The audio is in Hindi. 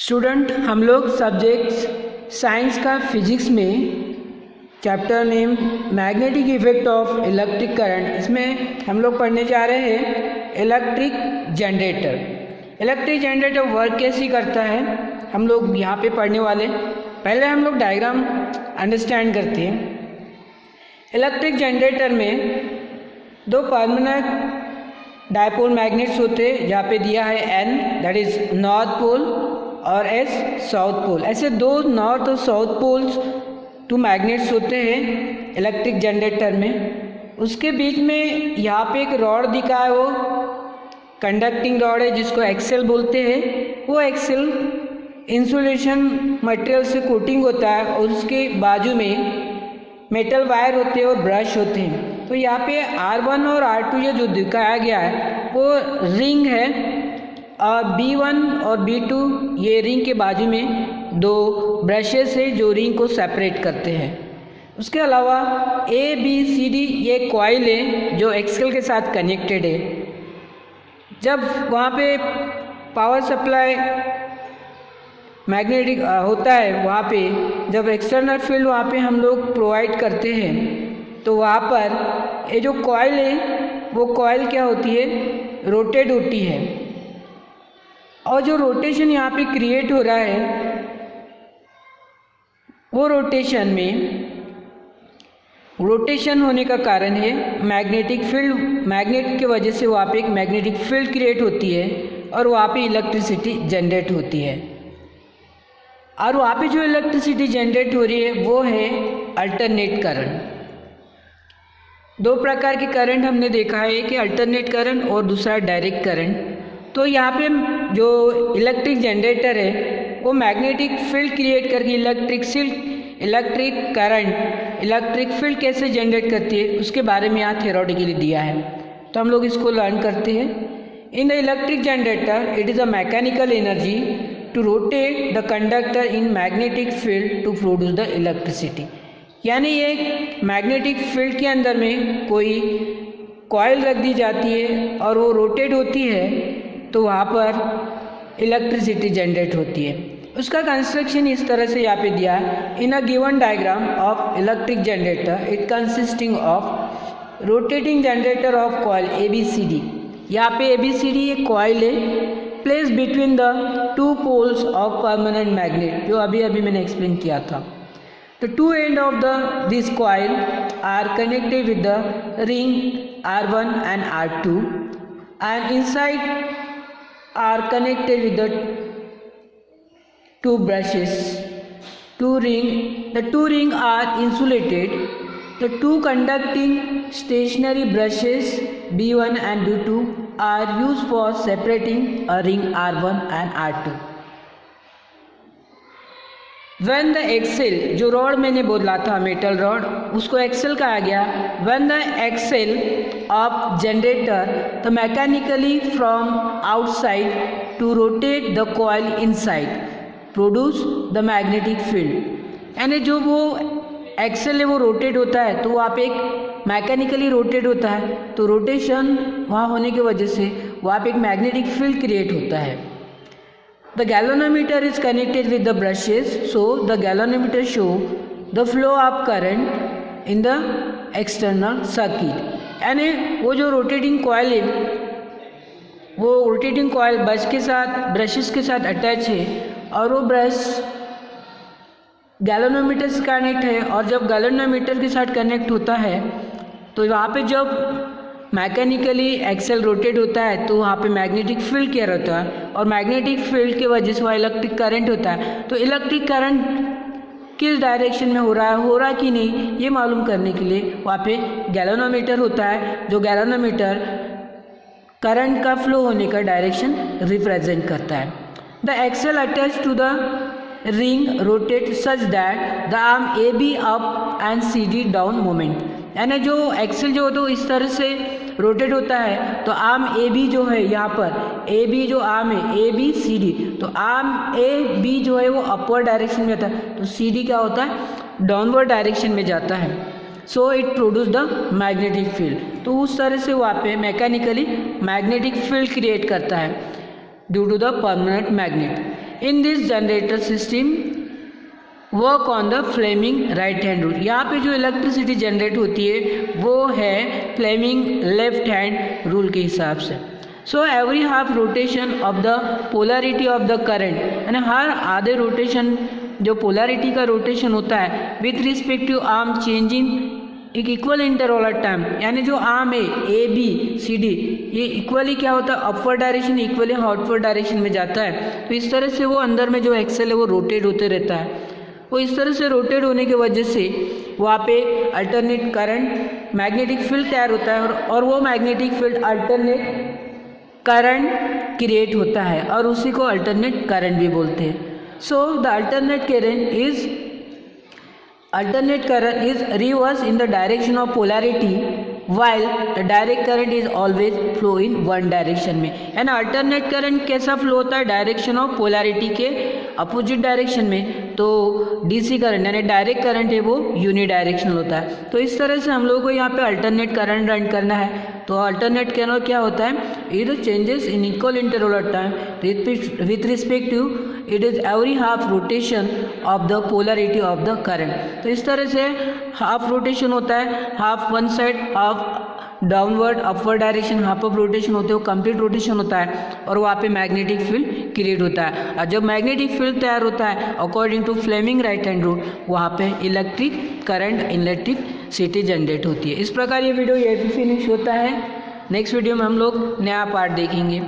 स्टूडेंट, हम लोग सब्जेक्ट्स साइंस का फिजिक्स में chapter name magnetic effect of electric current, इसमें हम लोग पढ़ने जा रहे हैं electric generator. Electric generator work कैसे करता है हम लोग यहाँ पे पढ़ने वाले। पहले हम लोग डायग्राम अंडरस्टैंड करते हैं। इलेक्ट्रिक जनरेटर में दो परमानेंट डायपोल मैग्नेट्स होते हैं, जहाँ पे दिया है N that is north pole और S साउथ पोल। ऐसे दो नॉर्थ और साउथ पोल्स टू मैग्नेट्स होते हैं इलेक्ट्रिक जनरेटर में। उसके बीच में यहाँ पे एक रॉड दिखा है, वो कंडक्टिंग रॉड है जिसको एक्सेल बोलते हैं। वो एक्सेल इंसुलेशन मटेरियल से कोटिंग होता है और उसके बाजू में मेटल वायर होते हैं और ब्रश होते हैं। तो यहाँ पे R1 और R2 ये जो दिखाया गया है वो रिंग है, और B1 और B2 ये रिंग के बाजू में दो ब्रशेस है जो रिंग को सेपरेट करते हैं। उसके अलावा ABCD ये कॉइल है जो एक्सेल के साथ कनेक्टेड है। जब वहाँ पे पावर सप्लाई मैग्नेटिक होता है, वहाँ पे जब एक्सटर्नल फील्ड वहाँ पे हम लोग प्रोवाइड करते हैं, तो वहाँ पर ये जो कॉइल है वो कॉइल क्या होती है, रोटेट होती है। और जो रोटेशन यहाँ पे क्रिएट हो रहा है, वो रोटेशन में रोटेशन होने का कारण है मैग्नेटिक फील्ड। मैग्नेट की वजह से वहाँ पे एक मैग्नेटिक फील्ड क्रिएट होती है और वहाँ पे इलेक्ट्रिसिटी जनरेट होती है। और वहाँ पे जो इलेक्ट्रिसिटी जनरेट हो रही है वो है अल्टरनेट करंट। दो प्रकार के करंट हमने देखा है, एक अल्टरनेट करंट और दूसरा डायरेक्ट करंट। तो यहाँ पे जो इलेक्ट्रिक जनरेटर है वो मैग्नेटिक फील्ड क्रिएट करके इलेक्ट्रिक करंट, इलेक्ट्रिक फील्ड कैसे जनरेट करती है उसके बारे में यहाँ थ्योरेटिकली दिया है। तो हम लोग इसको लर्न करते हैं। In the electric generator it is a mechanical energy to rotate the conductor in magnetic field to produce the electricity. यानी ये मैग्नेटिक फील्ड के अंदर में कोई कॉइल रख दी जाती है और वो रोटेट होती है, तो वहाँ पर इलेक्ट्रिसिटी जनरेट होती है। उसका कंस्ट्रक्शन इस तरह से यहाँ पे दिया है। In a given diagram of electric generator it consisting of rotating generator of coil ABCD। यहाँ पे ABCD ये कॉइल है place between the two poles of permanent magnet, जो अभी मैंने एक्सप्लेन किया था। The two end of this coil are connected with the ring R1 and R2, and inside are connected with the two brushes. The two rings are insulated. The two conducting stationary brushes B1 and B2 are used for separating a ring R1 and R2. When the axle, जो रॉड मैंने बोला था मेटल रॉड, उसको एक्सेल कहा गया। When the axle of generator the mechanically from outside to rotate the coil inside produce the magnetic field। यानी जो वो एक्सेल है वो रोटेट होता है, तो वहाँ पे एक मैकेनिकली रोटेट होता है, तो रोटेशन वहाँ होने की वजह से वहाँ पे एक मैग्नेटिक फील्ड क्रिएट होता है। The galvanometer is connected with the brushes, so the galvanometer show the flow of current in the external circuit। यानी वो जो रोटेटिंग कॉइल है, वो रोटेटिंग कॉइल ब्रशेस के साथ अटैच है, और वो ब्रश गैल्वेनोमीटर से कनेक्ट है। और जब गैल्वेनोमीटर के साथ कनेक्ट होता है, तो वहाँ पे जब मैकेनिकली एक्सेल रोटेट होता है, तो वहाँ पे मैग्नेटिक फील्ड क्या रहता है, और मैग्नेटिक फील्ड की वजह से वहाँ इलेक्ट्रिक करंट होता है। तो इलेक्ट्रिक करंट किस डायरेक्शन में हो रहा है कि नहीं, ये मालूम करने के लिए वहाँ पे गैल्वेनोमीटर होता है, जो गैल्वेनोमीटर करंट का फ्लो होने का डायरेक्शन रिप्रेजेंट करता है। The axle attach to the ring rotate such that the arm AB up and CD down moment. यानी जो एक्सेल जो तो इस तरह से रोटेट होता है, तो आर्म AB जो है, यहाँ पर AB जो आर्म है ABCD, तो आर्म AB जो है वो अपवर्ड डायरेक्शन में जाता है, तो CD क्या होता है, डाउनवर्ड डायरेक्शन में जाता है। So it produce the magnetic field. तो उस तरह से वहाँ पे मैकेनिकली मैग्नेटिक फील्ड क्रिएट करता है due to the permanent magnet. In this generator system work on the Fleming right hand rule. यहाँ पे जो इलेक्ट्रिसिटी जनरेट होती है वो है फ्लेमिंग लेफ्ट हैंड रूल के हिसाब से। So every half rotation of the polarity of the current, यानी हर आधे रोटेशन जो पोलरिटी का रोटेशन होता है with respect to arm changing एक इक्वल इंटरवल ऑफ टाइम, यानी जो आर्म है ए बी सी डी ये इक्वली क्या होता है upward direction equally outward direction में जाता है। तो इस तरह से वो अंदर में जो एक्सेल है वो रोटेट होते रहता है। वो इस तरह से रोटेट होने की वजह से वहाँ पे अल्टरनेट करंट मैग्नेटिक फील्ड तैयार होता है और वो magnetic field alternate current create होता है और उसी को अल्टरनेट करंट भी बोलते हैं। So the alternate current is reverse in the direction of polarity while the direct current is always flow in one direction में, यानी अल्टरनेट करंट कैसा फ्लो होता है डायरेक्शन ऑफ पोलैरिटी के अपोजिट डायरेक्शन में। तो डीसी करंट यानी डायरेक्ट करंट है वो यूनिडायरेक्शनल होता है। तो इस तरह से हम लोगों को यहाँ पे अल्टरनेट करंट रन करना है। तो अल्टरनेट करंट क्या होता है, it changes in equal interval of time with respect to it is every half rotation of the polarity of the current. तो इस तरह से हाफ रोटेशन होता है, half one side half downward upward direction half of rotation होते हैं, वो कंप्लीट रोटेशन होता है और वहाँ पे मैग्नेटिक फील्ड क्रिएट होता है। और जब मैग्नेटिक फील्ड तैयार होता है according to Fleming right hand rule वहाँ पे इलेक्ट्रिक करंट इलेक्ट्रिसिटी जनरेट होती है। इस प्रकार ये वीडियो ये भी फिनिश होता है। नेक्स्ट वीडियो में हम लोग नया पार्ट देखेंगे।